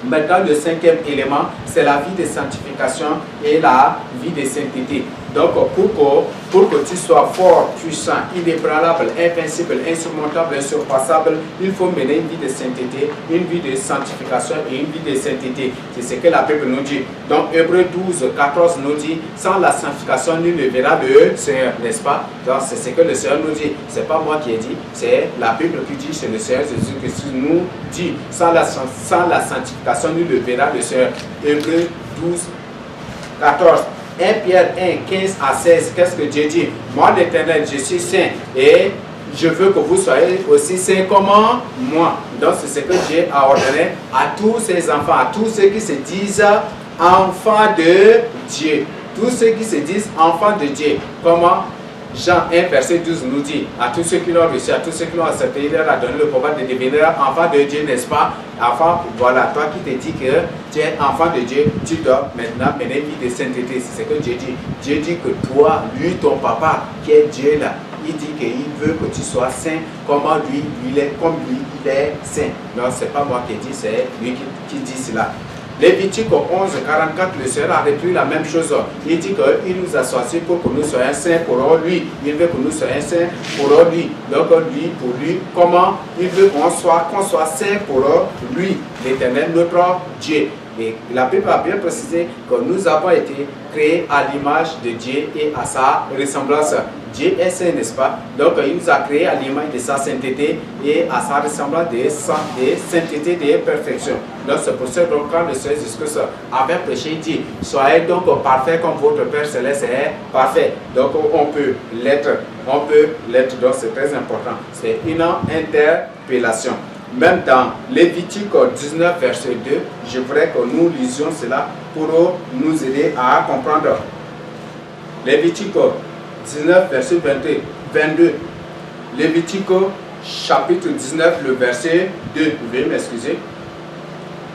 Maintenant, le cinquième élément, c'est la vie de sanctification et la vie de sainteté. Donc, pour que tu sois fort, puissant, inébranlable, invincible, insurmontable, insurpassable, il faut mener une vie de sainteté, une vie de sanctification et une vie de sainteté. C'est ce que la Bible nous dit. Donc, Hébreux 12, 14 nous dit, sans la sanctification, nul ne verra le Seigneur, n'est-ce pas? Donc, c'est ce que le Seigneur nous dit. Ce n'est pas moi qui ai dit, c'est la Bible qui dit, c'est le Seigneur Jésus qui nous dit, sans la sanctification, nul ne verra le Seigneur. Hébreux 12, 14. 1 Pierre 1, 15 à 16, qu'est-ce que Dieu dit? Moi l'Éternel, je suis saint et je veux que vous soyez aussi saints comme moi. Donc c'est ce que Dieu a ordonné à tous ses enfants, à tous ceux qui se disent enfants de Dieu. Tous ceux qui se disent enfants de Dieu. Comment? Jean 1, verset 12 nous dit, à tous ceux qui l'ont reçu, à tous ceux qui l'ont accepté, il leur a donné le pouvoir de devenir enfant de Dieu, n'est-ce pas? Enfant, voilà, toi qui te dis que tu es enfant de Dieu, tu dois maintenant mener une vie de sainteté. C'est ce que Dieu dit. Dieu dit que toi, lui, ton papa, qui est Dieu là, il dit qu'il veut que tu sois saint, comment lui, il est, comme lui, il est saint. Non, ce n'est pas moi qui dis, c'est lui qui dit cela. Lévitique 11, 44, le Seigneur a repris la même chose. Il dit qu'il nous a choisis pour que nous soyons saints pour lui. Il veut que nous soyons saints pour lui. Donc lui, pour lui, comment il veut qu'on soit saints pour lui, l'Éternel, notre Dieu. Et la Bible a bien précisé que nous avons été créés à l'image de Dieu et à sa ressemblance. Dieu est saint, n'est-ce pas? Donc il nous a créés à l'image de sa sainteté et à sa ressemblance de sainteté, de perfection. Donc c'est pour ça que quand le Seigneur Jésus-Christ avait prêché, il dit, soyez donc parfaits comme votre Père Céleste est parfait. Donc on peut l'être, donc c'est très important. C'est une interpellation. Même dans Lévitique 19, verset 2, je voudrais que nous lisions cela pour nous aider à comprendre. Lévitique 19, verset 22. Lévitique chapitre 19, le verset 2. Vous pouvez m'excuser.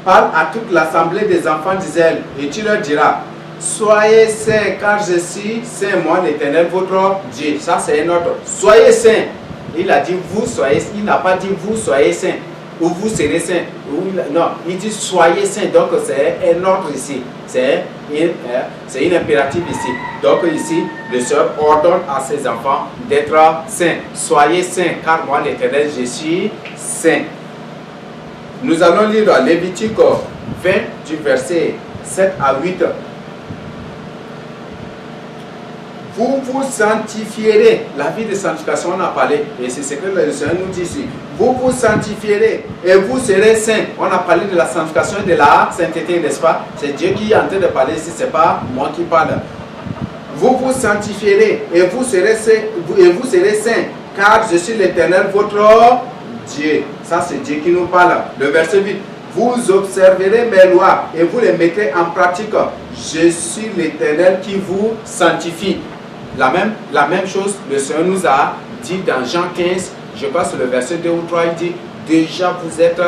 Parle à toute l'assemblée des enfants d'Israël et tu leur diras, soyez saints car je suis saint, moi l'Éternel, votre Dieu. Ça c'est un ordre. Soyez saints. Il a dit vous soyez, il n'a pas dit vous soyez saints ou vous serez saints. Non, il dit soyez saints. Donc c'est un ordre ici. C'est une impérative ici. Donc ici, le Seigneur ordonne à ses enfants d'être saints. Soyez saints car moi l'Éternel, je suis saint. Nous allons lire Lévitique 20 du verset 7 à 8. Vous vous sanctifierez. La vie de sanctification, on a parlé. Et c'est ce que le Seigneur nous dit ici. Vous vous sanctifierez et vous serez saints. On a parlé de la sanctification et de la sainteté, n'est-ce pas? C'est Dieu qui est en train de parler ici, ce n'est pas moi qui parle. Vous vous sanctifierez et vous serez saints, car je suis l'Éternel, votre Dieu. Ça, c'est Dieu qui nous parle. Le verset 8. Vous observerez mes lois et vous les mettrez en pratique. Je suis l'Éternel qui vous sanctifie. La même chose, le Seigneur nous a dit dans Jean 15, je passe le verset 2 ou 3, il dit, déjà vous êtes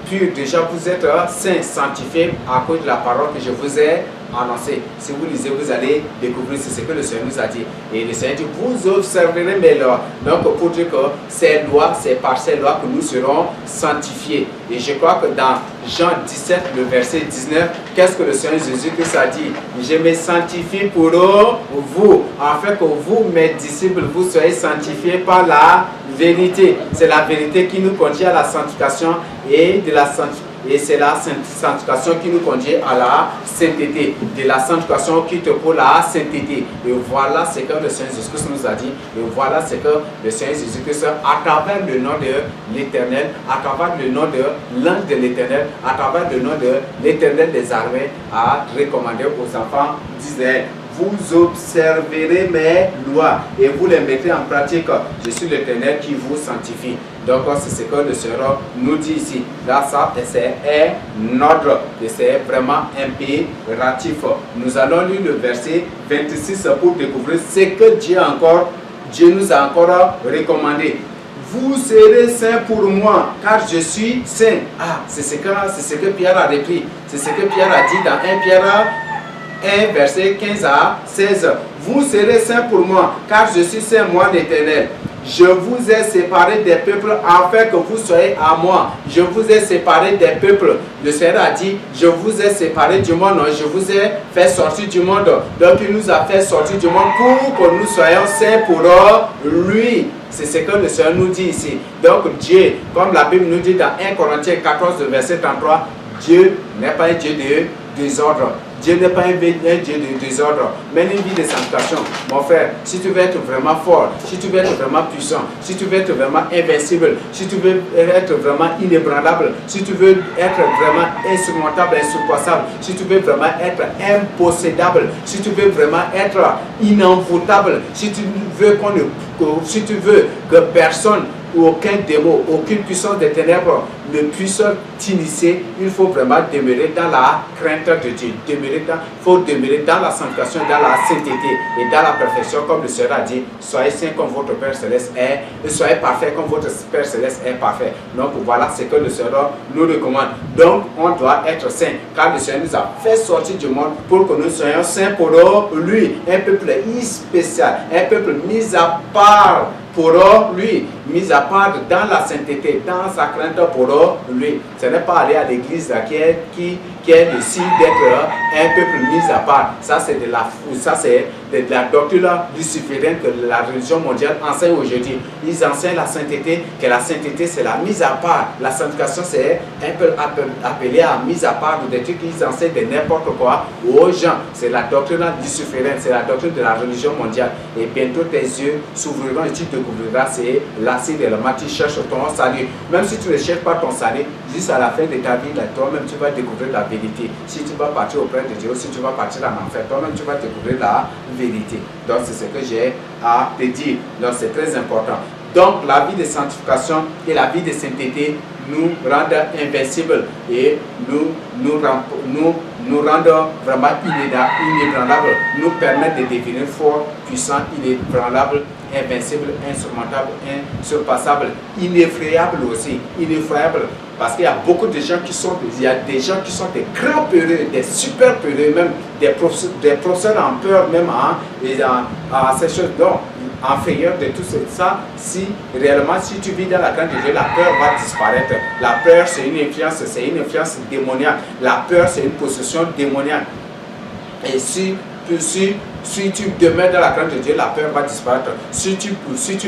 purs, déjà vous êtes saints, sanctifiés à cause de la parole que je vous ai annoncée. Si vous lisez, vous allez découvrir ce que le Seigneur nous a dit. Et le Seigneur dit, vous observerez mes lois. Donc pour dire que ces lois, c'est par ces lois que nous serons sanctifiés. Et je crois que dans Jean 17, le verset 19, qu'est-ce que le Seigneur Jésus-Christ a dit? Je me sanctifie pour vous, afin que vous, mes disciples, vous soyez sanctifiés par la vérité. C'est la vérité qui nous conduit à la sanctification et c'est la sanctification qui nous conduit à la sainteté. De la sanctification qui te pour la sainteté. Et voilà ce que le Seigneur Jésus-Christ nous a dit. Et voilà ce que le Seigneur Jésus-Christ, à travers le nom de l'Éternel, à travers le nom de l'ange de l'Éternel, à travers le nom de l'Éternel des armées, a recommandé aux enfants d'Israël. Vous observerez mes lois et vous les mettrez en pratique. Je suis l'Éternel qui vous sanctifie. Donc c'est ce que le Seigneur nous dit ici. Là, ça, c'est un ordre et c'est vraiment impératif. Nous allons lire le verset 26 pour découvrir ce que Dieu nous a encore recommandé. Vous serez saints pour moi, car je suis saint. Ah, c'est ce que Pierre a repris. C'est ce que Pierre a dit dans 1 Pierre 1, verset 15 à 16. Vous serez saints pour moi, car je suis saint, moi l'Éternel. je vous ai séparé des peuples afin que vous soyez à moi. Je vous ai séparé des peuples. Le Seigneur a dit, je vous ai séparé du monde, je vous ai fait sortir du monde. Donc il nous a fait sortir du monde pour que nous soyons saints pour lui. C'est ce que le Seigneur nous dit ici. Donc Dieu, comme la Bible nous dit dans 1 Corinthiens 14, verset 33, Dieu n'est pas un Dieu de désordre. Dieu n'est pas un Dieu de désordre, mais une vie de sanctification. Mon frère, si tu veux être vraiment fort, si tu veux être vraiment puissant, si tu veux être vraiment invincible, si tu veux être vraiment inébranlable, si tu veux être vraiment insurmontable, insurpassable, si tu veux vraiment être impossédable, si tu veux vraiment être inenvoûtable, si tu veux que personne ou aucun démon, aucune puissance des ténèbres ne puisse t'initier, il faut vraiment demeurer dans la crainte de Dieu. Il faut demeurer dans la sanctification, dans la sainteté et dans la perfection, comme le Seigneur a dit, soyez saints comme votre Père Céleste est, et soyez parfaits comme votre Père Céleste est parfait. Donc voilà ce que le Seigneur nous recommande. Donc on doit être saints, car le Seigneur nous a fait sortir du monde pour que nous soyons saints pour lui, un peuple spécial, un peuple mis à part pour lui, mis à part dans la sainteté, dans sa crainte pour lui. Ce n'est pas aller à l'église qui est le signe d'être un peuple mis à part. Ça, c'est de la doctrine luciférienne que la religion mondiale enseigne aujourd'hui. Ils enseignent la sainteté, que la sainteté, c'est la mise à part. La sanctification, c'est un peu appelé à mise à part des trucs qu'ils enseignent de n'importe quoi aux gens. C'est la doctrine luciférienne, c'est la doctrine de la religion mondiale. Et bientôt, tes yeux s'ouvriront et tu découvriras, c'est l'acide et le mat, tu cherches ton salut. Même si tu ne cherches pas ton salut, jusqu'à la fin de ta vie, toi-même, tu vas découvrir la vérité. Si tu vas partir auprès de Dieu, si tu vas partir en enfer, toi-même, tu vas découvrir la vérité. Donc, c'est ce que j'ai à te dire. Donc, c'est très important. Donc, la vie de sanctification et la vie de sainteté nous rendent invincibles et nous rendent vraiment inébranlables, nous permettent de devenir forts, puissants, inébranlables, invincibles, insurmontables, insurpassables, ineffrayables aussi, ineffrayables. Parce qu'il y a beaucoup de gens qui sont, des grands peureux, des super peureux, même des professeurs en peur, même à ces choses. Donc, en frayeur de tout ça, si réellement, si tu vis dans la crainte de Dieu, la peur va disparaître. La peur, c'est une influence démoniaque. La peur, c'est une possession démoniaque. Et si tu demeures dans la crainte de Dieu, la peur va disparaître. Si tu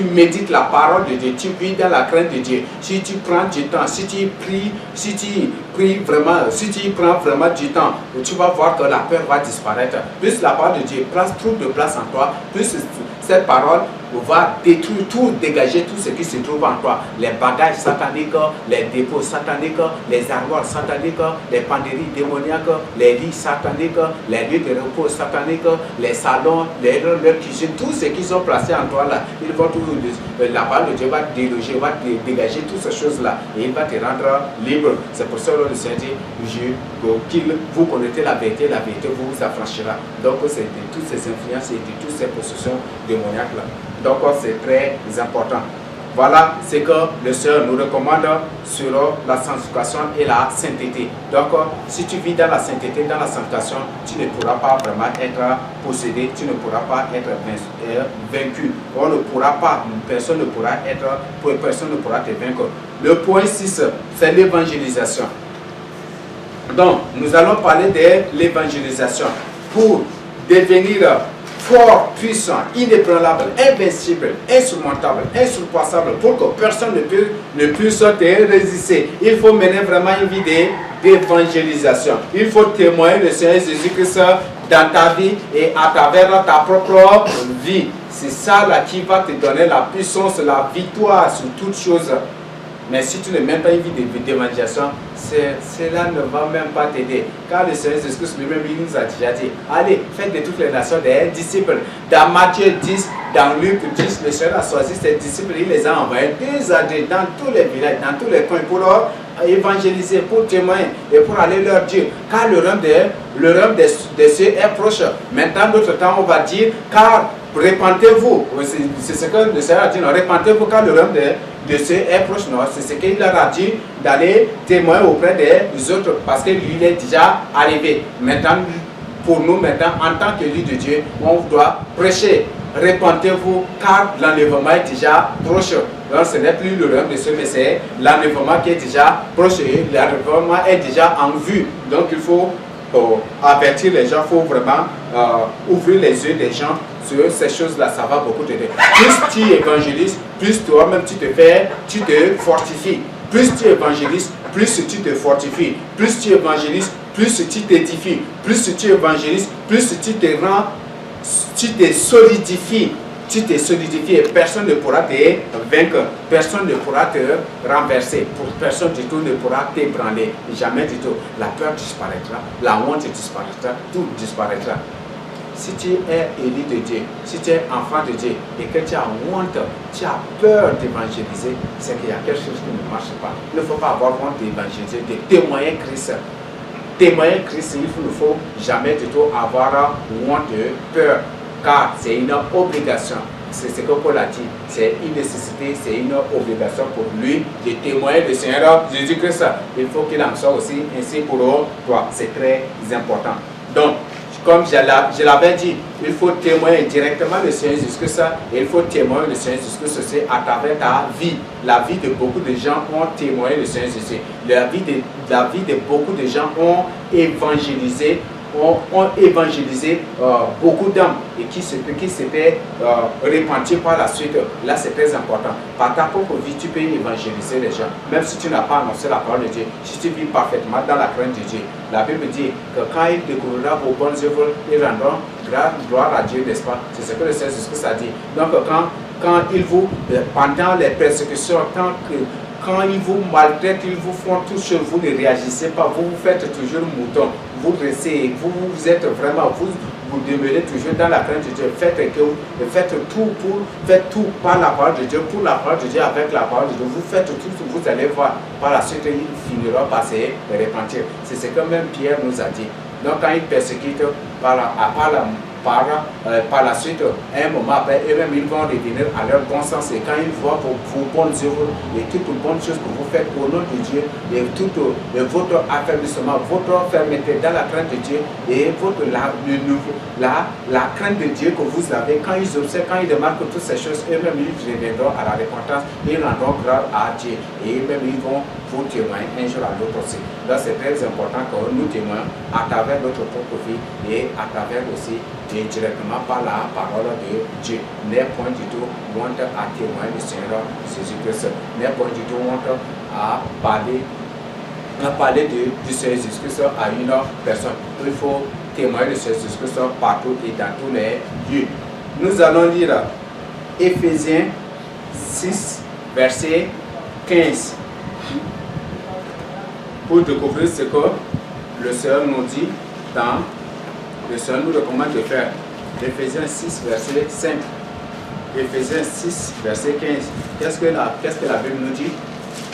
médites la parole de Dieu, tu vis dans la crainte de Dieu. Si tu prends du temps, si tu prends vraiment du temps, tu vas voir que la peur va disparaître. Plus la parole de Dieu trouve de place en toi, plus cette parole va détruire tout, dégager tout ce qui se trouve en toi. Les bagages sataniques, les dépôts sataniques, les armoires sataniques, les penderies démoniaques, les lits sataniques, les lieux de repos sataniques, les salons, leur cuisine, tout ce qu'ils ont placé en toi là, ils vont tout, la parole de Dieu va déloger, va dégager toutes ces choses-là et il va te rendre libre. C'est pour ça que le Seigneur dit, vous connaissez la vérité vous affranchira. Donc c'est de toutes ces influences et de toutes ces possessions démoniaques là. Donc c'est très important. Voilà ce que le Seigneur nous recommande sur la sanctification et la sainteté. Donc si tu vis dans la sainteté, dans la sanctification, tu ne pourras pas vraiment être possédé, tu ne pourras pas être vaincu. Personne ne pourra te vaincre. Le point 6, c'est l'évangélisation. Donc nous allons parler de l'évangélisation pour devenir fort, puissant, inébranlable, invincible, insurmontable, insurpassable, pour que personne ne puisse te résister. Il faut mener vraiment une vie d'évangélisation. Il faut témoigner le Seigneur Jésus-Christ dans ta vie et à travers ta propre vie. C'est ça là qui va te donner la puissance, la victoire sur toutes choses. Mais si tu ne mets pas une vie d'évangélisation, cela ne va même pas t'aider. Car le Seigneur Jésus-Christ lui-même, il nous a déjà dit, allez, faites de toutes les nations des disciples. Dans Matthieu 10, dans Luc 10, le Seigneur a choisi ses disciples, il les a envoyés 2 à 2 dans tous les villages, dans tous les coins pour leur évangéliser, pour témoigner et pour aller leur dire, car le règne des cieux est proche. Maintenant, d'autre temps, on va dire, car répentez-vous. C'est ce que le Seigneur a dit, non, répentez-vous car le règne de cieux est proche. Non, c'est ce qu'il leur a dit d'aller témoigner auprès des autres parce que lui il est déjà arrivé. Maintenant, pour nous, maintenant, en tant que lui de Dieu, on doit prêcher répentez-vous, car l'enlèvement est déjà proche. Donc ce n'est plus le royaume de Dieu, mais c'est l'enlèvement qui est déjà proche. L'enlèvement est déjà en vue. Donc il faut avertir les gens, il faut vraiment ouvrir les yeux des gens sur ces choses-là, ça va beaucoup t'aider. Plus tu évangélises, plus toi-même tu te fortifies. Plus tu évangélises, plus tu te fortifies. Plus tu évangélises, plus tu t'édifies. Plus tu évangélises, plus tu te solidifies. Tu te solidifies et personne ne pourra te vaincre, personne ne pourra te renverser, personne du tout ne pourra t'ébranler, jamais du tout. La peur disparaîtra, la honte disparaîtra, tout disparaîtra. Si tu es élu de Dieu, si tu es enfant de Dieu et que tu as honte, tu as peur d'évangéliser, c'est qu'il y a quelque chose qui ne marche pas. Il ne faut pas avoir honte d'évangéliser, de témoigner Christ. Témoigner Christ, il ne faut jamais du tout avoir honte de peur. Car c'est une obligation, c'est ce que Paul a dit, c'est une nécessité, c'est une obligation pour lui de témoigner le Seigneur Jésus-Christ. Il faut qu'il en soit aussi ainsi pour toi, c'est très important. Donc, comme je l'avais dit, il faut témoigner directement le Seigneur Jésus-Christ et il faut témoigner le Seigneur Jésus-Christ aussi à travers ta vie. La vie de beaucoup de gens ont témoigné le Seigneur Jésus. La vie de beaucoup de gens ont évangélisé beaucoup d'âmes et qui s'étaient repentis par la suite. Là, c'est très important. Par ta propre vie, tu peux évangéliser les gens, même si tu n'as pas annoncé la parole de Dieu, si tu vis parfaitement dans la crainte de Dieu. La Bible dit que quand il découvrira vos bonnes œuvres, ils rendront gloire à Dieu, n'est-ce pas? C'est ce que le Seigneur Jésus a dit. Donc, quand il vous, pendant les persécutions, quand ils vous maltraitent, ils vous font tout ce vous ne réagissez pas, vous vous faites toujours mouton, vous restez, vous êtes vraiment, vous demeurez toujours dans la crainte de Dieu. Faites tout par la parole de Dieu, pour la parole de Dieu, avec la parole de Dieu. Vous faites tout, vous allez voir. Par la suite, il finira par se repentir. C'est ce que même Pierre nous a dit. Donc quand il persécute par la suite, un moment après, eux-mêmes ils vont revenir à leur bon sens. Et quand ils voient vos bonnes œuvres et toutes les bonnes choses que vous faites au nom de Dieu, et tout votre affaiblissement, votre fermeté dans la crainte de Dieu et la crainte de Dieu que vous avez, quand ils observent, quand ils remarquent toutes ces choses, eux-mêmes ils reviendront à la repentance, ils rendront gloire à Dieu et eux-mêmes ils vont vous témoigner un jour à l'autre aussi. Donc c'est très important que nous témoignons à travers notre propre vie et à travers aussi et directement par la parole de Dieu. N'est point du tout honte à témoigner du Seigneur Jésus-Christ. N'est point du tout honte à parler du Seigneur Jésus-Christ à une personne. Il faut témoigner du Seigneur Jésus-Christ partout et dans tous les lieux. Nous allons lire Éphésiens 6, verset 15. Pour découvrir ce que le Seigneur nous dit le Seigneur nous recommande de faire. Éphésiens 6, verset 5. Éphésiens 6, verset 15. Qu'est-ce que la Bible nous dit?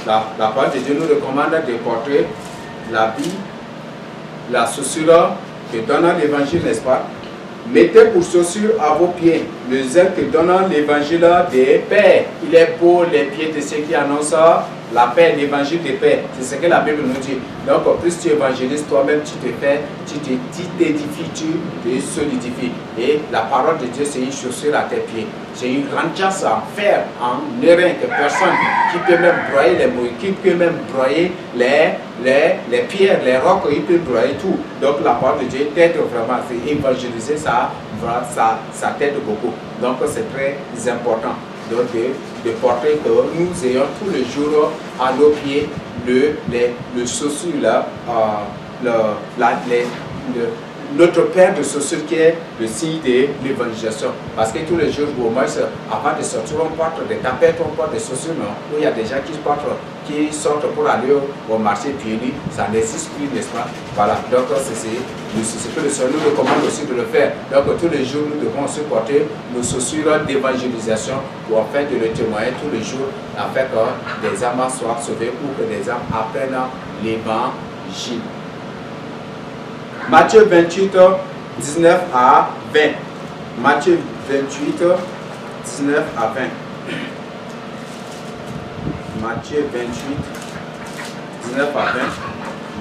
La parole de Dieu nous recommande de porter l'habit, la chaussure que donne l'évangile, n'est-ce pas? Mettez pour chaussure à vos pieds le zèle que donne l'évangile des paix. Il est pour les pieds de ceux qui annoncent la paix, l'évangile de paix. C'est ce que la Bible nous dit. Donc, plus tu évangélises toi-même, tu t'édifies, tu te solidifies. Et la parole de Dieu, c'est une chaussure à tes pieds. C'est une grande chance en fer, en airain, que personne qui peut même broyer les mouilles, qui peut même broyer les pierres, les rocs, il peut broyer tout. Donc, la parole de Dieu t'aide vraiment. C'est évangéliser, ça t'aide beaucoup. Donc, c'est très important. Donc, de porter que nous ayons tous les jours à nos pieds le chaussure là, notre paire de chaussures qui est le signe de l'évangélisation. Parce que tous les jours, au moins, avant de sortir, on porte des tapettes, on porte des chaussures, non? Où il y a des gens qui sortent pour aller au marché pieds nus, ça n'existe plus, n'est-ce pas? Voilà, donc c'est ce que le Seigneur nous recommande aussi de le faire. Donc tous les jours, nous devons aussi porter nos chaussures d'évangélisation pour afin de le témoigner tous les jours, afin que des âmes soient sauvées ou que des âmes apprennent l'évangile. Matthieu 28, 19 à 20. Matthieu 28, 19 à 20. Matthieu 28, 19 à 20.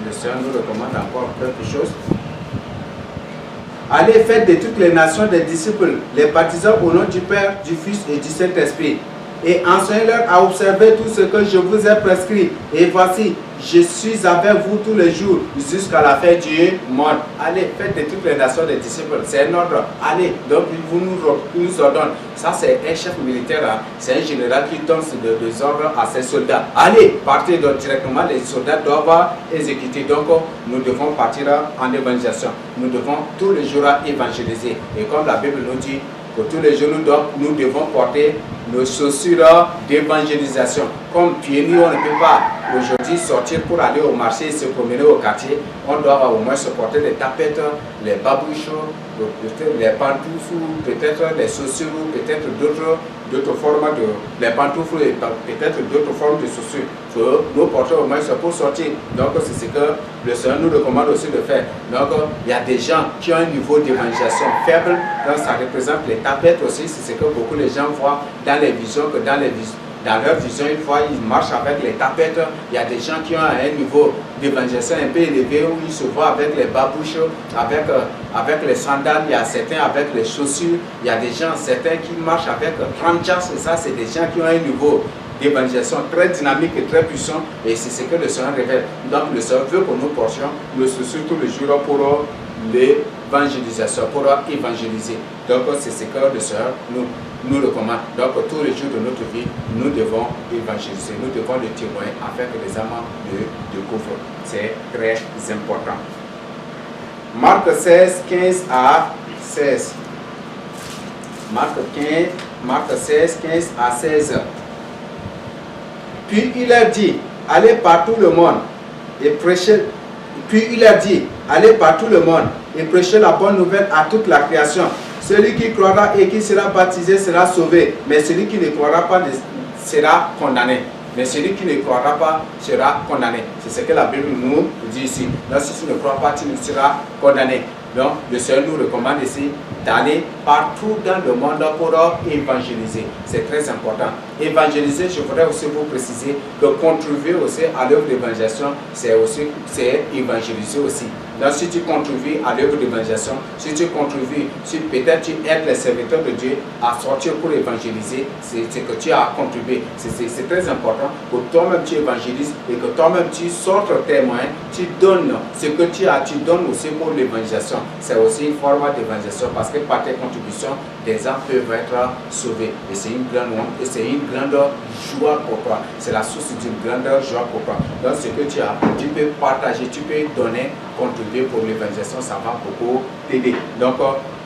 Le Seigneur nous recommande encore quelque chose. Allez, faites de toutes les nations des disciples, les baptisant au nom du Père, du Fils et du Saint-Esprit. Et enseignez-leur à observer tout ce que je vous ai prescrit. Et voici, je suis avec vous tous les jours jusqu'à la fin du monde. Allez, faites de toutes les nations des disciples. C'est un ordre. Allez, donc il nous ordonne. Ça, c'est un chef militaire. Hein. C'est un général qui donne des ordres à ses soldats. Allez, partez donc directement. Les soldats doivent exécuter. Donc, nous devons partir en évangélisation. Nous devons tous les jours évangéliser. Et comme la Bible nous dit, pour tous les jours, nous devons porter nos chaussures d'évangélisation. Comme pieds nus, on ne peut pas aujourd'hui sortir pour aller au marché et se promener au quartier. On doit au moins se porter les tapettes, les babouches, peut-être les pantoufles, peut-être les chaussures, peut-être d'autres formes de les pantoufles et peut-être d'autres formes de chaussures. Nous porter au moins pour sortir. Donc c'est ce que le Seigneur nous recommande aussi de faire. Donc il y a des gens qui ont un niveau d'évangélisation faible. Donc ça représente les tapettes aussi. C'est ce que beaucoup de gens voient dans les visions, que dans leur vision, une fois ils marchent avec les tapettes. Il y a des gens qui ont un niveau d'évangélisation un peu élevé où ils se voient avec les babouches, avec les sandales. Il y a certains avec les chaussures. Il y a des gens, certains qui marchent avec 30 jazz. Et ça, c'est des gens qui ont un niveau d'évangélisation très dynamique et très puissant. Et c'est ce que le Seigneur révèle. Donc le Seigneur veut que nous portions le souci tous les jours pour l'évangélisation, pour évangéliser. Donc c'est ce que le Seigneur nous recommande. Donc tous les jours de notre vie, nous devons évangéliser, nous devons le témoigner afin que les âmes le découvrent. C'est très important. Marc 16, 15 à 16. Marc 16, 15 à 16. Puis il a dit, allez par tout le monde et prêchez. Puis il a dit, allez par tout le monde et prêchez la bonne nouvelle à toute la création. Celui qui croira et qui sera baptisé sera sauvé, mais celui qui ne croira pas sera condamné. Mais celui qui ne croira pas sera condamné. C'est ce que la Bible nous dit ici. Donc si tu ne crois pas, tu ne seras condamné. Donc le Seigneur nous recommande ici d'aller partout dans le monde pour évangéliser. C'est très important. Évangéliser, je voudrais aussi vous préciser que contribuer aussi à l'œuvre d'évangélisation, c'est évangéliser aussi. Donc si tu contribues à l'œuvre d'évangélisation, si tu contribues, si peut-être tu aides les serviteurs de Dieu à sortir pour évangéliser, c'est que tu as contribué. C'est très important que toi-même tu évangélises et que toi-même tu sortes témoin, tu donnes ce que tu as, tu donnes aussi pour l'évangélisation. C'est aussi une forme d'évangélisation parce que par tes contributions, des âmes peuvent être sauvées. Et c'est une grande honte et c'est une grande joie pour toi. C'est la source d'une grande joie pour toi. Donc ce que tu as, tu peux partager, tu peux donner, contribuer pour l'évangélisation, ça va beaucoup t'aider. Donc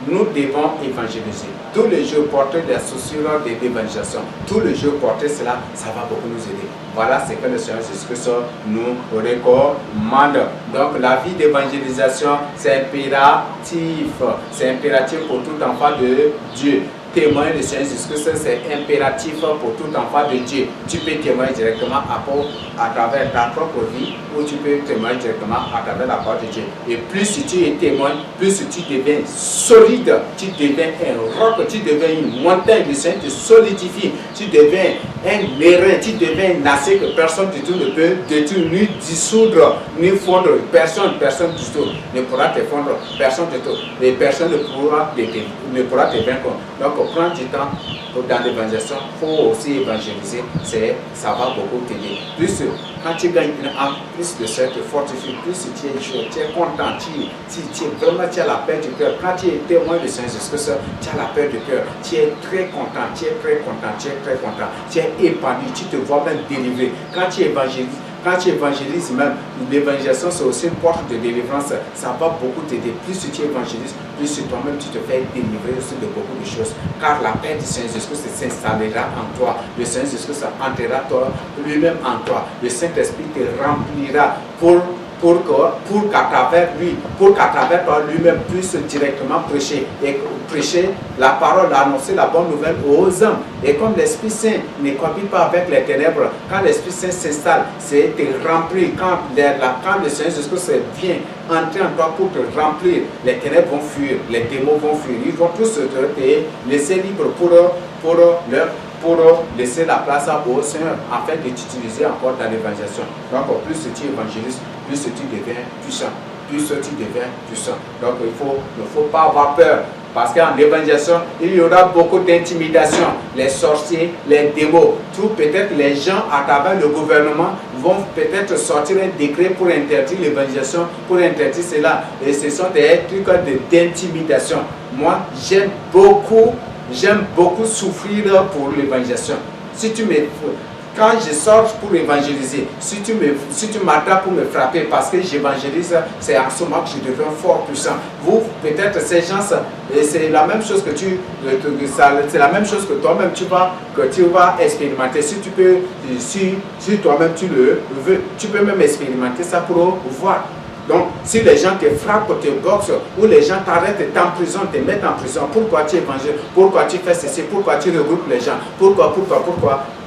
nous devons évangéliser. Tous les jours porter des chaussures d'évangélisation. Tous les jours porter cela, ça va beaucoup nous aider. Voilà ce que le Seigneur Jésus-Christ nous recommande. Donc la vie d'évangélisation, c'est impératif. C'est impératif pour tout enfant de Dieu. Témoigner le Seigneur Jésus-Christ, c'est impératif pour tout enfant de Dieu. Tu peux témoigner directement à travers ta propre vie ou tu peux témoigner directement à travers la parole de Dieu. Et plus tu es témoin, plus tu deviens solide, tu deviens un roc, tu deviens une montagne. Le Seigneur te solidifie, tu deviens un airain, tu deviens un acier que personne du tout ne peut détruire, ni dissoudre, ni fondre. Personne du tout ne pourra te fondre, personne du tout. Et personne ne pourra te vaincre. Donc, prendre du temps dans l'évangélisation, il faut aussi évangéliser, ça va beaucoup t'aider. Plus quand tu gagnes une âme, plus le Seigneur te fortifie, plus tu es chaud, tu es content, tu as la paix du cœur. Quand tu es témoin du Seigneur Jésus-Christ, tu as la paix du cœur, tu es très content, tu es épanoui, tu te vois même délivré. Quand tu évangélises même, l'évangélisation c'est aussi une porte de délivrance, ça va beaucoup t'aider. Plus tu évangélises, plus toi-même tu te fais délivrer aussi de beaucoup de choses. Car la paix du Seigneur Jésus-Christ s'installera en toi. Le Seigneur Jésus-Christ entrera lui-même en toi. Le Saint-Esprit te remplira pour qu'à travers toi lui-même puisse directement prêcher la parole, annoncer la bonne nouvelle aux hommes. Et comme l'Esprit Saint ne cohabite pas avec les ténèbres, quand l'Esprit Saint s'installe, c'est te remplir. Quand le Seigneur Jésus-Christ vient entrer en toi pour te remplir, les ténèbres vont fuir, les démons vont fuir. Ils vont tous te laisser libre pour laisser la place au Seigneur afin de t'utiliser encore dans l'évangélisation. Donc plus tu évangélises, plus tu deviens puissant. plus tu deviens puissant. Donc il ne faut pas avoir peur. Parce qu'en évangélisation, il y aura beaucoup d'intimidation. Les sorciers, les démons, tout peut-être les gens à travers le gouvernement vont peut-être sortir un décret pour interdire l'évangélisation, pour interdire cela. Et ce sont des trucs d'intimidation. Moi, j'aime beaucoup souffrir pour l'évangélisation. Si tu me... Quand je sors pour évangéliser, si tu m'attrapes pour me frapper parce que j'évangélise, c'est en ce moment que je deviens fort puissant. Vous, peut-être ces gens, c'est la même chose que c'est la même chose que toi-même tu vas expérimenter. Si tu peux, si toi-même tu le veux, tu peux même expérimenter ça pour voir. Donc, si les gens te frappent, te boxent, ou les gens t'arrêtent, t'emprisonnent, te mettent en prison, pourquoi tu évangélises, pourquoi tu fais ceci, pourquoi tu regroupes les gens, pourquoi,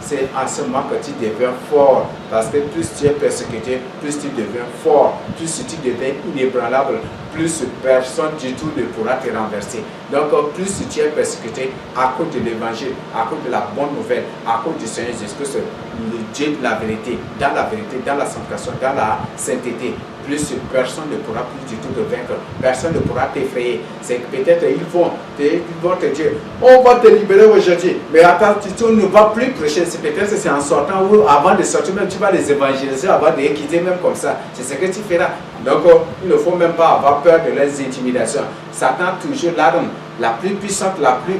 c'est en ce moment que tu deviens fort. Parce que plus tu es persécuté, plus tu deviens fort, plus tu deviens inébranlable, plus personne du tout ne pourra te renverser. Donc, plus tu es persécuté à cause de l'évangile, à cause de la bonne nouvelle, à cause du Seigneur Jésus-Christ, le Dieu de la vérité, dans la sanctification, dans la sainteté, plus personne ne pourra plus du tout te vaincre, personne ne pourra t'effrayer. C'est que peut-être ils vont te dire, on va te libérer aujourd'hui, mais attends, tu ne vas plus prêcher. C'est peut-être c'est en sortant ou avant de sortir, même tu vas les évangéliser avant de les quitter, même comme ça. C'est ce que tu feras. Donc, il ne faut même pas avoir peur de leurs intimidations. Satan, toujours l'arme la plus puissante, la plus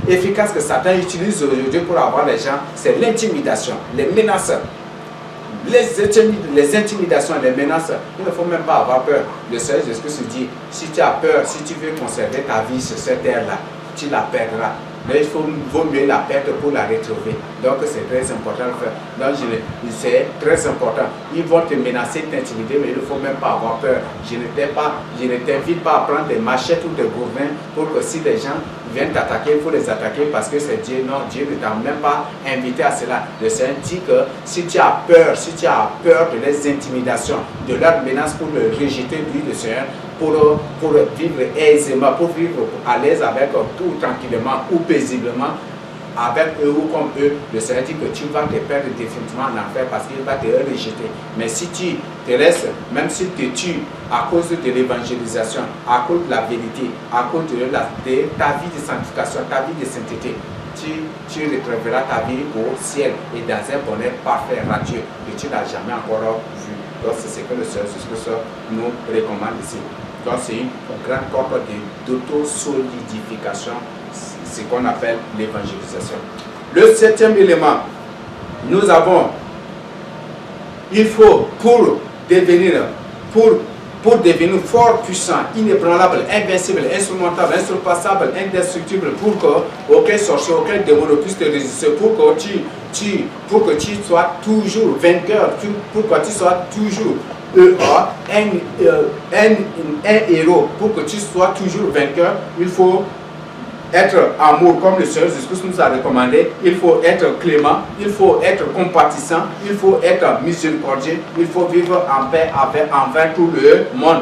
efficace que Satan utilise aujourd'hui pour avoir les gens, c'est l'intimidation, les menaces. Les intimidations, les menaces, il ne faut même pas avoir peur. Le Seigneur Jésus dit, si tu as peur, si tu veux conserver ta vie sur cette terre-là, tu la perdras. Mais il vaut mieux la perdre pour la retrouver. Donc c'est très important de faire. Donc c'est très important. Ils vont te menacer, t'intimider, mais il ne faut même pas avoir peur. Je ne t'invite pas à prendre des machettes ou des gourdins pour que si les gens viennent t'attaquer, il faut les attaquer parce que c'est Dieu. Non, Dieu ne t'a même pas invité à cela. Le Seigneur dit que si tu as peur de les intimidations, de leurs menaces pour le rejeter, lui, le Seigneur, pour vivre aisément, pour vivre à l'aise avec tout tranquillement ou paisiblement, avec eux ou comme eux, le Seigneur dit que tu vas te perdre définitivement en enfer parce qu'il va te rejeter. Mais si tu te laisses, même s'il te tue à cause de l'évangélisation, à cause de la vérité, à cause de ta vie de sanctification, ta vie de sainteté, tu retrouveras ta vie au ciel et dans un bonheur parfait, radieux, que tu n'as jamais encore vu. Donc c'est ce que le Seigneur Jésus nous recommande ici. Donc c'est une grande porte d'auto-solidification, ce qu'on appelle l'évangélisation. Le septième élément, nous avons, il faut pour devenir fort, puissant, inébranlable, invincible, insurmontable, insurpassable, indestructible, pour qu'aucun sorcier, aucun démon ne puisse te résister, pour que tu sois toujours vainqueur, pour que tu sois toujours un héros, pour que tu sois toujours vainqueur, il faut être amour, comme le Seigneur Jésus nous a recommandé. Il faut être clément, il faut être compatissant, il faut être miséricordieux, il faut vivre en paix envers tout le monde.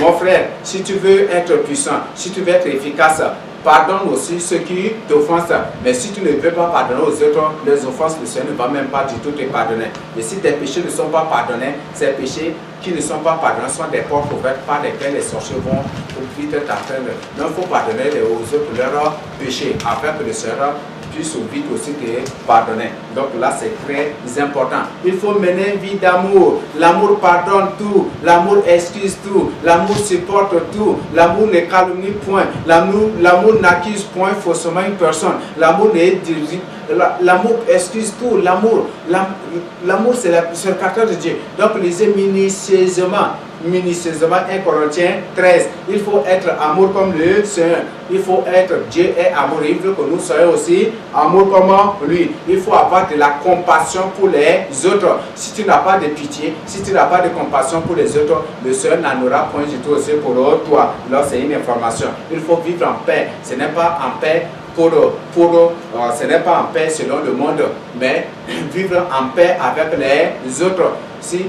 Mon frère, si tu veux être puissant, si tu veux être efficace, pardonne aussi ceux qui t'offensent. Mais si tu ne veux pas pardonner aux autres, les offenses, le Seigneur ne va même pas du tout te pardonner. Et si tes péchés ne sont pas pardonnés, ces péchés qui ne sont pas pardonnés sont des portes ouvertes par lesquelles les sorciers vont vite t'atteindre. Donc il faut pardonner aux autres leurs péchés afin que le Seigneur puisse vite aussi te pardonner. Donc là c'est très important. Il faut mener une vie d'amour. L'amour pardonne tout, l'amour excuse tout, l'amour supporte tout, l'amour ne calomnie point, l'amour n'accuse point faussement une personne, l'amour l'amour excuse tout, l'amour c'est le caractère de Dieu. Donc lisez minutieusement 1 Corinthiens 13, il faut être amour comme le Seigneur. Il faut être, Dieu est amour, il veut que nous soyons aussi amour comme lui. Il faut avoir de la compassion pour les autres. Si tu n'as pas de pitié, si tu n'as pas de compassion pour les autres, le Seigneur n'en aura point du tout aussi pour toi. Alors c'est une information. Il faut vivre en paix. Ce n'est pas en paix ce n'est pas en paix selon le monde, mais vivre en paix avec les autres. Si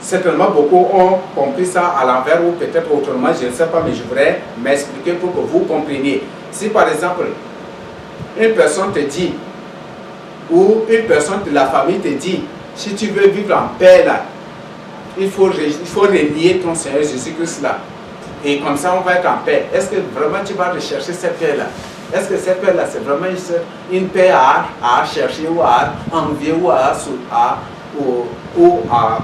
certainement beaucoup ont compris ça à l'envers ou peut-être autrement, je ne sais pas, mais je voudrais m'expliquer pour que vous compreniez. Si par exemple, une personne te dit, ou une personne de la famille te dit, si tu veux vivre en paix là, il faut renier ton Seigneur Jésus-Christ là. Et comme ça, on va être en paix. Est-ce que vraiment tu vas rechercher cette paix-là? Est-ce que cette paix-là, c'est vraiment une paix à chercher ou à envier ou à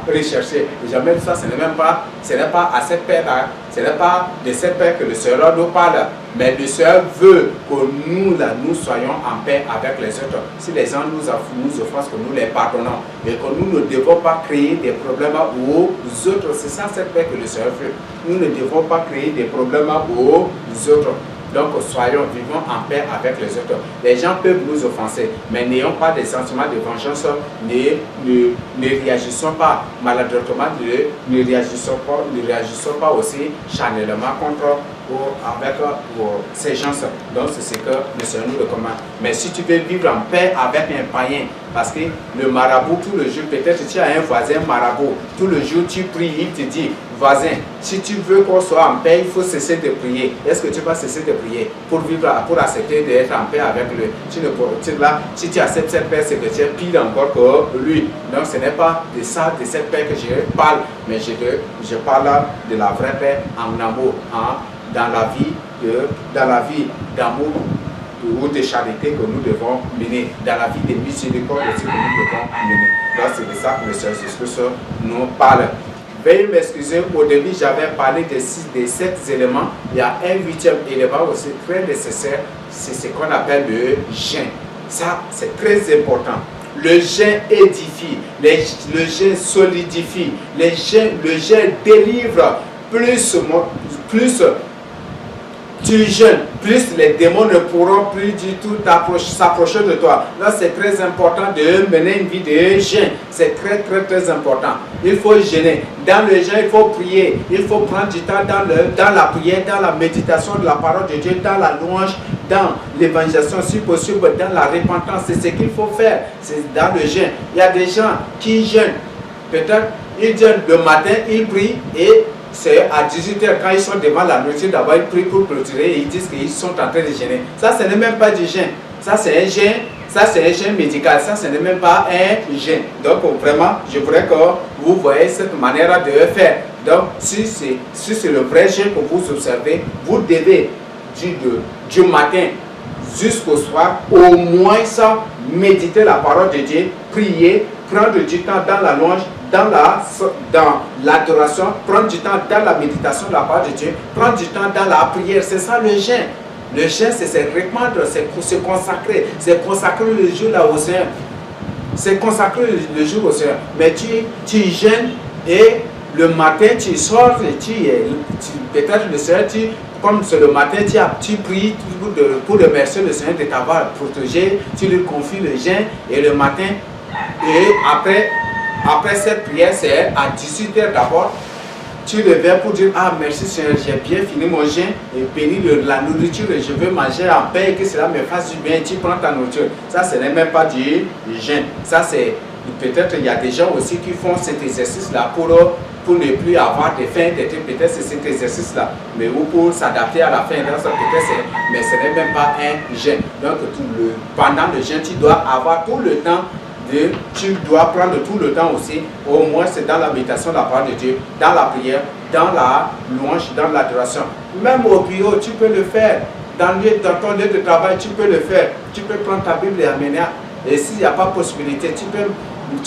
rechercher? Jamais ça, ce n'est pas à cette paix-là, ce n'est pas de cette paix que le Seigneur nous parle. Mais le Seigneur veut que nous soyons en paix avec les autres. Si les gens nous offensent, que nous les pardonnons. Et que nous ne devons pas créer des problèmes aux autres. C'est ça cette paix que le Seigneur veut. Nous ne devons pas créer des problèmes aux autres. Donc, vivons en paix avec les autres. Les gens peuvent nous offenser, mais n'ayons pas des sentiments de vengeance, ne réagissons pas maladroitement, ne réagissons pas aussi charnellement contre avec ces gens. Donc, c'est ce que le Seigneur nous recommande. Mais si tu veux vivre en paix avec un païen, parce que le marabout, tout le jour, peut-être tu as un voisin marabout, tout le jour tu pries, il te dit, voisin, si tu veux qu'on soit en paix, il faut cesser de prier. Est-ce que tu vas cesser de prier pour accepter d'être en paix avec lui? Si tu acceptes cette paix, c'est que tu es pire encore que lui. Donc ce n'est pas de cette paix que je parle, mais je parle de la vraie paix en amour, dans la vie d'amour ou de charité que nous devons mener, dans la vie de miséricorde aussi que nous devons mener. Donc c'est de ça que le Seigneur Jésus nous parle. Veuillez m'excuser, au début j'avais parlé de 7 éléments. Il y a un 8e élément aussi très nécessaire, c'est ce qu'on appelle le jeûne. Ça, c'est très important. Le jeûne édifie, le jeûne solidifie, le jeûne délivre. Plus tu jeûnes, plus les démons ne pourront plus du tout s'approcher de toi. Là, c'est très important de mener une vie de jeûne. C'est très, très, très important. Il faut jeûner. Dans le jeûne, il faut prier. Il faut prendre du temps dans la prière, dans la méditation de la parole de Dieu, dans la louange, dans l'évangélisation, si possible, dans la repentance. C'est ce qu'il faut faire. C'est dans le jeûne. Il y a des gens qui jeûnent. Peut-être, ils jeûnent le matin, ils prient et c'est à 18h quand ils sont devant la nourriture, d'abord ils prient pour clôturer et ils disent qu'ils sont en train de jeûner. Ça, ce n'est même pas du jeûne. Ça, c'est un jeûne. Ça, c'est un jeûne médical. Ça, ce n'est même pas un jeûne. Donc, vraiment, je voudrais que vous voyez cette manière de faire. Donc, si c'est le vrai jeûne que vous observez, vous devez du matin jusqu'au soir, au moins ça, méditer la parole de Dieu, prier, prendre du temps dans la louange, dans l'adoration, prendre du temps dans la méditation de la parole de Dieu, prendre du temps dans la prière. C'est ça le jeûne. Le jeûne, c'est se répandre, c'est se consacrer. C'est consacrer le jour là au Seigneur. C'est consacrer le jour au Seigneur. Mais tu jeûnes et le matin, tu sors et peut-être le Seigneur, comme c'est le matin, tu pries pour remercier le Seigneur de t'avoir protégé. Tu lui confies le jeûne et le matin, et après cette prière, c'est à 18h d'abord, tu leves pour dire, ah merci Seigneur, j'ai bien fini mon jeûne et béni la nourriture et je veux manger en paix et que cela me fasse du bien. Tu prends ta nourriture. Ça, ce n'est même pas du jeûne. Ça, c'est peut-être il y a des gens aussi qui font cet exercice-là pour ne plus avoir de faim, peut-être c'est cet exercice-là, mais ou pour s'adapter à la faim, mais ce n'est même pas un jeûne. Donc, pendant le jeûne, tu dois avoir tout le temps. Tu dois prendre tout le temps aussi, au moins c'est dans la méditation de la parole de Dieu, dans la prière, dans la louange, dans l'adoration. Même au bureau, tu peux le faire. Dans ton lieu de travail, tu peux le faire. Tu peux prendre ta Bible et amener. Et s'il n'y a pas possibilité, tu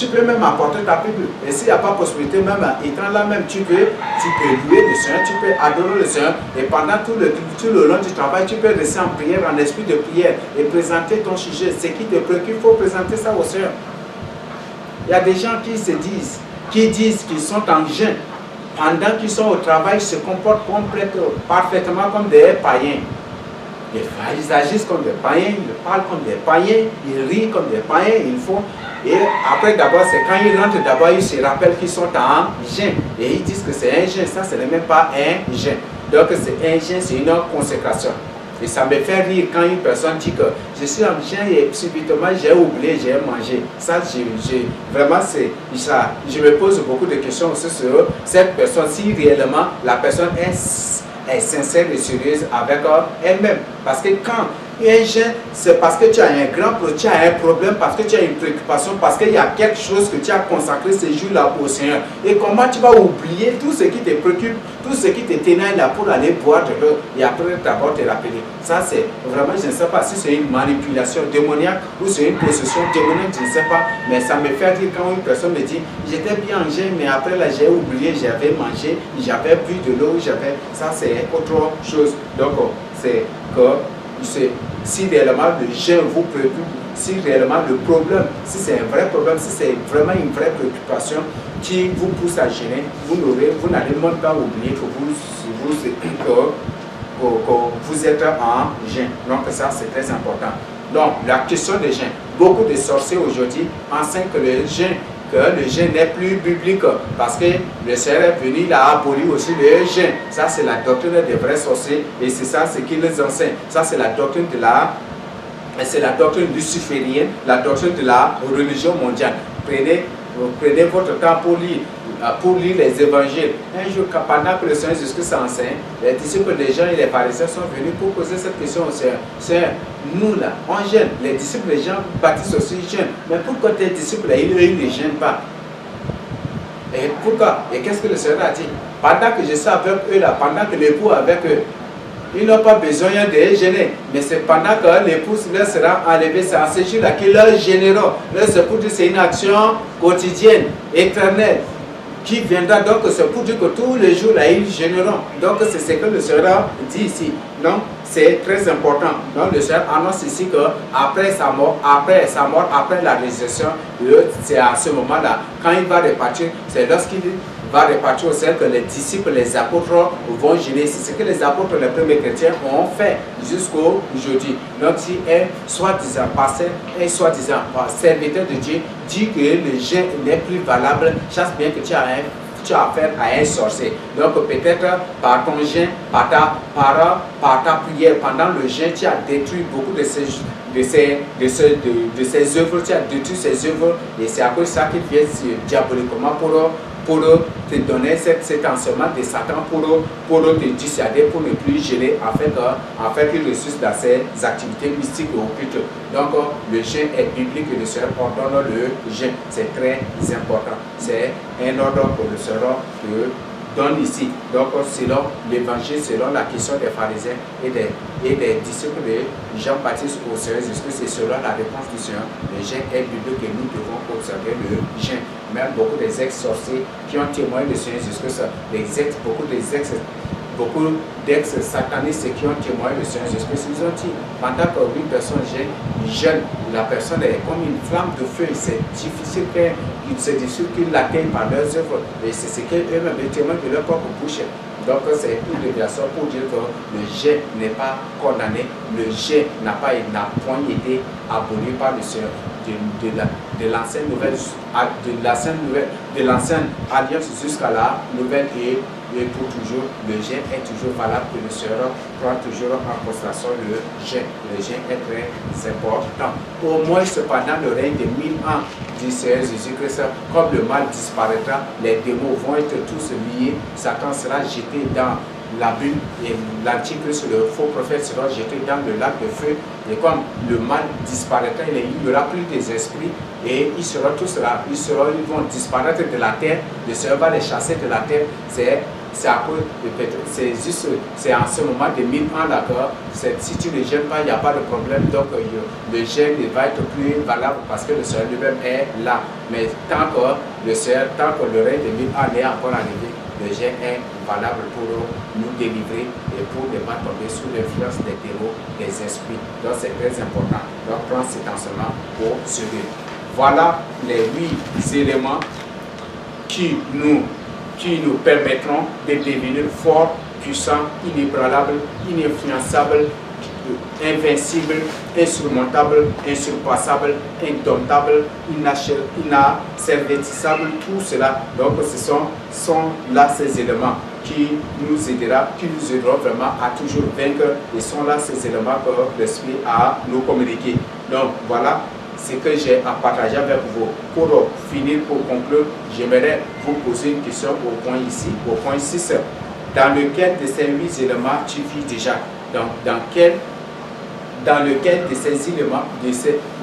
peux même apporter ta Bible. Et s'il n'y a pas possibilité, même étant là même, tu peux louer le Seigneur, tu peux adorer le Seigneur. Et pendant tout le long du travail, tu peux rester en prière, en esprit de prière et présenter ton sujet. Ce qui te préoccupe, il faut présenter ça au Seigneur. Il y a des gens qui disent qu'ils sont en jeûne. Pendant qu'ils sont au travail, ils se comportent parfaitement comme des païens. Ils agissent comme des païens, ils parlent comme des païens, ils rient comme des païens, ils font. Et après, d'abord, c'est quand ils rentrent, d'abord, ils se rappellent qu'ils sont en jeûne. Et ils disent que c'est un jeûne. Ça, ce n'est même pas un jeûne. Donc, c'est un jeûne, c'est une consécration. Et ça me fait rire quand une personne dit que je suis en jeûne et subitement j'ai oublié, j'ai mangé. Ça, vraiment, c'est ça. Je me pose beaucoup de questions aussi sur cette personne, si réellement la personne est sincère et sérieuse avec elle-même. Parce que quand Et un jeûne, c'est parce que tu as un grand problème, tu as un problème, parce que tu as une préoccupation, parce qu'il y a quelque chose que tu as consacré ces jours-là au Seigneur. Et comment tu vas oublier tout ce qui te préoccupe, tout ce qui te ténèbre là pour aller boire de l'eau et après d'abord te rappeler. Ça, c'est vraiment, je ne sais pas si c'est une manipulation démoniaque ou c'est une possession démoniaque, je ne sais pas. Mais ça me fait dire quand une personne me dit, j'étais bien en jeûne, mais après là, j'ai oublié, j'avais mangé, j'avais bu de l'eau, j'avais. Ça, c'est autre chose. Donc, c'est que si réellement le jeûne vous préoccupe, si réellement le problème, si c'est un vrai problème, si c'est vraiment une vraie préoccupation qui vous pousse à jeûner, vous n'allez même pas oublier que vous êtes en jeûne. Donc ça, c'est très important. Donc, la question des jeûnes. Beaucoup de sorciers aujourd'hui enseignent que le jeûne n'est plus biblique parce que le Seigneur est venu, il a aboli aussi le jeûne. Ça, c'est la doctrine des vrais sorciers et c'est ça ce qu'ils enseignent. Ça, c'est la doctrine de la doctrine luciférienne, la doctrine de la religion mondiale. Prenez votre temps pour lire les évangiles. Un jour, pendant que le Seigneur Jésus-Christ enseigne, les disciples des gens et les pharisiens sont venus pour poser cette question au Seigneur. Seigneur, nous là, on gêne. Les disciples des gens baptisent aussi gênent. Mais pourquoi tes disciples là, ils ne gênent pas? Et pourquoi? Et qu'est-ce que le Seigneur a dit? Pendant que je suis avec eux là, pendant que l'époux est avec eux, ils n'ont pas besoin de gêner. Mais c'est pendant que l'épouse leur sera enlevée, c'est en ce jour-là qu'ils leur gêneront. C'est pour dire que c'est une action quotidienne, éternelle, qui viendra. Donc c'est pour dire que tous les jours là, ils gêneront. Donc c'est ce que le Seigneur dit ici. Donc c'est très important. Donc le Seigneur annonce ici que après sa mort, après la résurrection, c'est à ce moment-là, quand il va repartir, c'est lorsqu'il va repartir au ciel que les disciples, les apôtres vont gêner. C'est ce que les apôtres, les premiers chrétiens ont fait jusqu'au aujourd'hui. Donc si un soi-disant pasteur, un soi-disant serviteur de Dieu dit que le jeûne n'est plus valable, chasse bien que tu as affaire à un sorcier. Donc peut-être par ton jeûne, par ta prière, pendant le jeûne, tu as détruit beaucoup de ces œuvres, tu as détruit ces œuvres et c'est à cause de ça qu'il vient diaboliquement pour te donner cet enseignement de Satan, pour te dissuader, pour ne plus gêner, afin qu'il ressuscite dans ses activités mystiques et occultes. Donc, le jeûne est biblique et le Seigneur ordonne le jeûne. C'est très important. C'est un ordre que le Seigneur donne ici. Donc, selon l'évangile, selon la question des pharisiens et des disciples de Jean-Baptiste au Seigneur Jésus-Christ, c'est selon la réponse du Seigneur, le jeûne est biblique et nous devons observer le jeûne. Même beaucoup des ex-sorciers qui ont témoigné du Seigneur Jésus-Christ, beaucoup d'ex-satanistes qui ont témoigné du Seigneur Jésus-Christ, ils ont dit, pendant qu'une personne jeune, la personne est comme une flamme de feu, c'est difficile qu'ils l'atteignent par leurs œuvres, et c'est ce qu'eux-mêmes témoignent de leur propre bouche. Donc c'est une déviation pour dire que le jeûne n'est pas condamné, le jeûne n'a point été aboli par le Seigneur. De l'ancienne alliance jusqu'à la nouvelle et pour toujours, le jeûne est toujours valable, que le Seigneur prend toujours en considération le jeûne. Le jeûne est très important. Au moins, cependant, le règne de 1000 ans du Seigneur Jésus-Christ, comme le mal disparaîtra, les démons vont être tous liés, Satan sera jeté dans l'abîme et l'antichrist, le faux prophète sera jeté dans le lac de feu, et comme le mal disparaîtra, il n'y aura plus des esprits et ils seront tous là, ils vont disparaître de la terre, le Seigneur va les chasser de la terre. C'est en ce moment de 1000 ans d'accord. Si tu ne gênes pas, il n'y a pas de problème. Donc le jeûne va être plus valable parce que le Seigneur lui-même est là. Mais tant que le règne de 1000 ans n'est encore arrivé, le jeûne est valable pour nous délivrer et pour ne pas tomber sous l'influence des démons, des esprits. Donc c'est très important. Donc prends cet enseignement au sérieux. Voilà les 8 éléments qui nous permettront de devenir forts, puissants, inébranlables, ininfluençables, invincibles, insurmontables, insurpassables, indomptables, inasservissables, tout cela. Donc ce sont là ces éléments qui nous aideront vraiment à toujours vaincre, et sont là ces éléments que l'Esprit a nous communiqué. Donc voilà ce que j'ai à partager avec vous. Pour finir, pour conclure, j'aimerais vous poser une question au point ici, au point 6. Dans lequel de ces 8 éléments tu vis déjà? Dans quel dans lequel de ces éléments,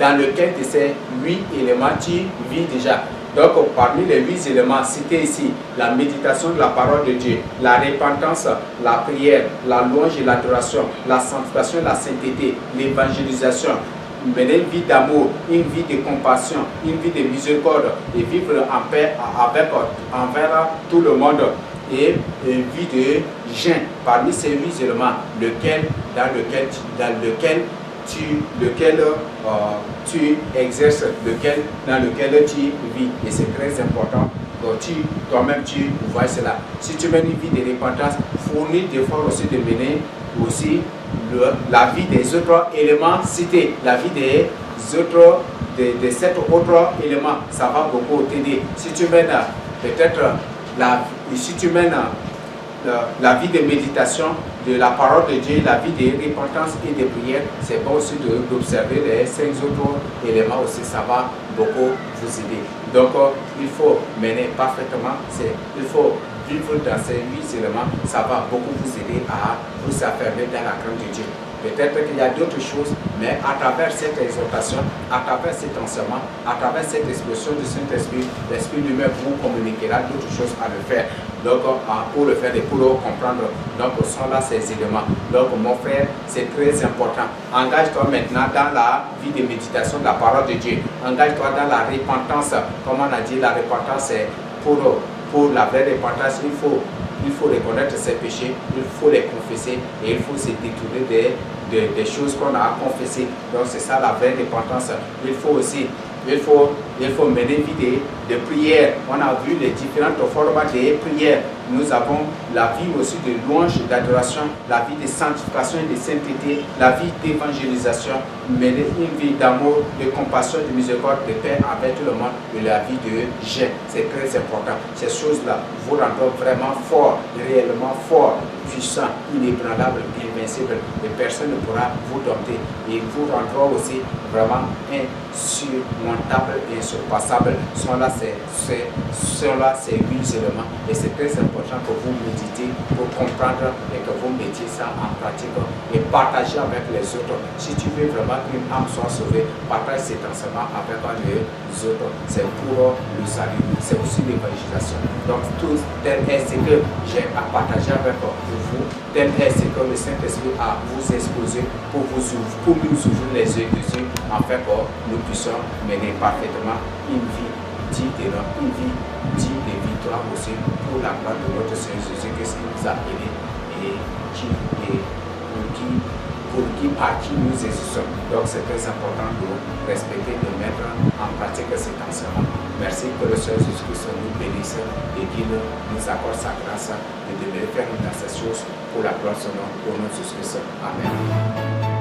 dans lequel de ces 8 éléments tu vis déjà. Donc, parmi les 8 éléments cités ici, la méditation de la parole de Dieu, la repentance, la prière, la louange et l'adoration, la sanctification et la sainteté, l'évangélisation, mener une vie d'amour, une vie de compassion, une vie de miséricorde et vivre en paix envers tout le monde et une vie de jeûne. Parmi ces 8 éléments, dans lequel tu exerces, dans lequel tu vis. Et c'est très important que toi-même tu vois cela. Si tu mènes une vie de repentance, fournis d'efforts aussi de mener aussi la vie des autres éléments cités, la vie des autres, de 7 autres éléments, ça va beaucoup t'aider. Si tu mènes peut-être la vie de méditation, de la parole de Dieu, la vie de repentance et de prière, c'est bon aussi d'observer les 5 autres éléments aussi, ça va beaucoup vous aider. Donc, il faut mener parfaitement, il faut vivre dans ces 8 éléments, ça va beaucoup vous aider à vous affermer dans la crainte de Dieu. Peut-être qu'il y a d'autres choses, mais à travers cette exhortation, à travers cet enseignement, à travers cette expression du Saint-Esprit, l'Esprit lui-même vous communiquera d'autres choses à le faire. Donc, pour le faire et pour le comprendre, donc, sont là ces éléments. Donc, mon frère, c'est très important. Engage-toi maintenant dans la vie de méditation de la parole de Dieu. Engage-toi dans la repentance. Comme on a dit, la repentance, c'est pour la vraie repentance, il faut reconnaître ses péchés, il faut les confesser et il faut se détourner des choses qu'on a confessées. Donc c'est ça la vraie repentance. Il faut mener une vie de prière. On a vu les différentes formes de prière. Nous avons la vie aussi de louange, d'adoration, la vie de sanctification et de sainteté, la vie d'évangélisation, mener une vie d'amour, de compassion, de miséricorde, de paix avec tout le monde et la vie de jeûne. C'est très important. Ces choses-là vous rendront vraiment fort, réellement fort, puissant, inébranlable, invincible. Et personne ne pourra vous dompter. Et vous rendront aussi vraiment insurmontable et insurpassable. Sont là ces 8 éléments. Et c'est très important que vous méditez pour comprendre et que vous mettiez ça en pratique et partagez avec les autres. Si tu veux vraiment qu'une âme soit sauvée, partage cet enseignement avec les autres. C'est pour le salut. C'est aussi l'évangélisation. Donc, tout tel est ce que j'ai à partager avec vous, tel est ce que le Saint-Esprit a vous exposé pour nous ouvrir les yeux dessus, afin que nous puissions mener parfaitement une vie digne de victoire aussi pour la gloire de notre Seigneur Jésus-Christ qui nous a aidés et par qui nous exerçons. Donc c'est très important de respecter, de mettre en pratique cet enseignement. Merci que le Seigneur Jésus-Christ nous bénisse et qu'il nous accorde sa grâce de demeurer ferme dans ces choses pour la gloire de son nom, au nom de Jésus-Christ. Amen.